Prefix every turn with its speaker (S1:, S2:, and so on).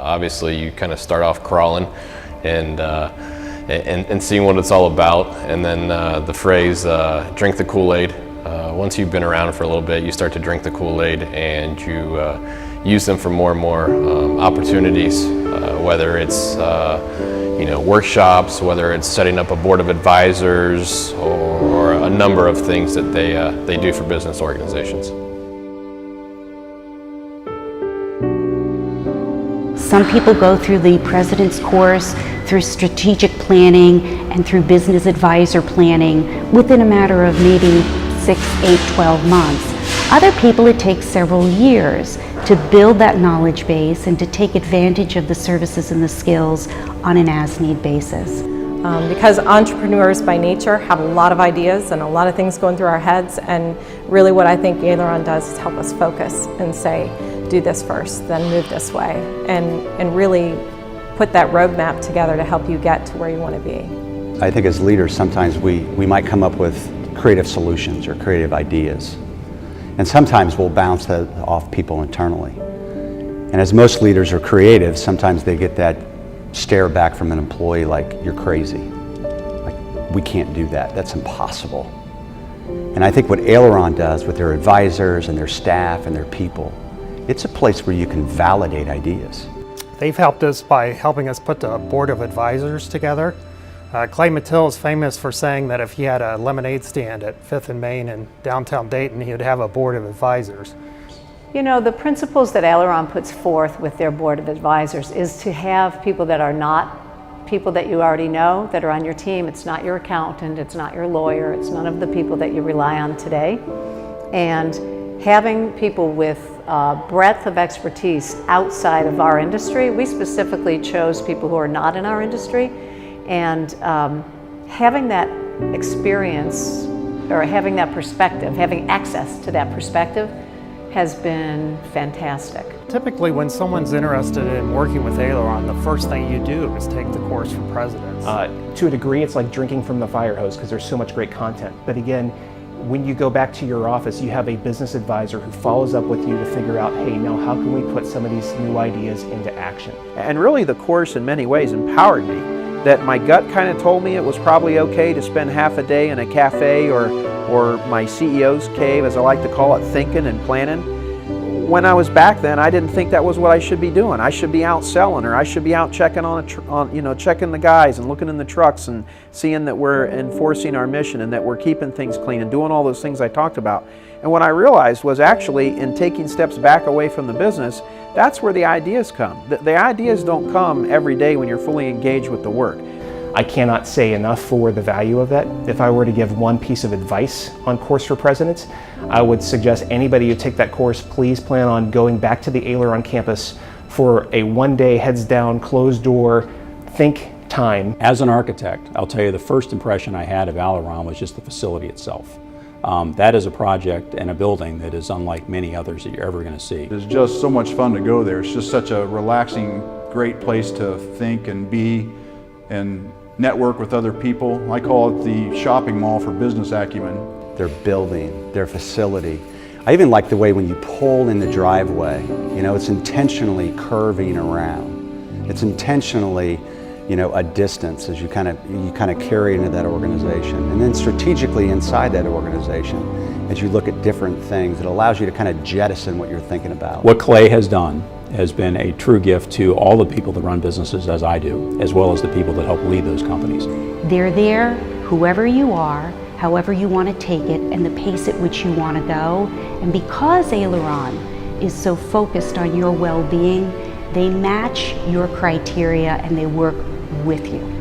S1: Obviously, you kind of start off crawling and seeing what it's all about, and then the phrase "drink the Kool-Aid." Once you've been around for a little bit, you start to drink the Kool-Aid, and you use them for more and more opportunities, whether it's workshops, whether it's setting up a board of advisors, or a number of things that they do for business organizations.
S2: Some people go through the President's Course, through strategic planning, and through business advisor planning within a matter of maybe 6, 8, 12 months. Other people, it takes several years to build that knowledge base and to take advantage of the services and the skills on an as-need basis.
S3: Because entrepreneurs by nature have a lot of ideas and a lot of things going through our heads, and really what I think Aileron does is help us focus and say, do this first, then move this way, and really put that roadmap together to help you get to where you want to be.
S4: I think as leaders, sometimes we might come up with creative solutions or creative ideas. And sometimes we'll bounce that off people internally. And as most leaders are creative, sometimes they get that stare back from an employee like, you're crazy. Like, we can't do that, that's impossible. And I think what Aileron does with their advisors and their staff and their people, it's a place where you can validate ideas.
S5: They've helped us by helping us put the board of advisors together. Clay Mattil is famous for saying that if he had a lemonade stand at 5th and Main in downtown Dayton, he would have a board of advisors.
S6: You know, the principles that Aileron puts forth with their board of advisors is to have people that are not people that you already know that are on your team. It's not your accountant, it's not your lawyer, it's none of the people that you rely on today. And having people with breadth of expertise outside of our industry. We specifically chose people who are not in our industry, and having that experience or having that perspective, having access to that perspective has been fantastic.
S5: Typically when someone's interested in working with Aileron, the first thing you do is take the course for presidents.
S7: To a degree, it's like drinking from the fire hose because there's so much great content. But again, when you go back to your office, you have a business advisor who follows up with you to figure out, hey, now how can we put some of these new ideas into action?
S8: And really the course in many ways empowered me. That my gut kind of told me it was probably okay to spend half a day in a cafe or my CEO's cave, as I like to call it, thinking and planning. When I was back then, I didn't think that was what I should be doing. I should be out selling, or I should be out checking checking the guys and looking in the trucks and seeing that we're enforcing our mission and that we're keeping things clean and doing all those things I talked about. And what I realized was actually in taking steps back away from the business, that's where the ideas come. The ideas don't come every day when you're fully engaged with the work.
S7: I cannot say enough for the value of that. If I were to give one piece of advice on Course for Presidents, I would suggest anybody who take that course, please plan on going back to the Aileron campus for a one-day, heads down, closed door, think time.
S9: As an architect, I'll tell you the first impression I had of Aileron was just the facility itself. That is a project and a building that is unlike many others that you're ever going to see.
S10: It's just so much fun to go there. It's just such a relaxing, great place to think and be and network with other people. I call it the shopping mall for business acumen.
S4: Their building, their facility. I even like the way when you pull in the driveway, you know, it's intentionally curving around. It's intentionally, you know, a distance as you kind of carry into that organization. And then strategically inside that organization, as you look at different things, it allows you to kind of jettison what you're thinking about.
S9: What Clay has done has been a true gift to all the people that run businesses as I do, as well as the people that help lead those companies.
S2: They're there, whoever you are, however you want to take it, and the pace at which you want to go. And because Aileron is so focused on your well-being, they match your criteria and they work with you.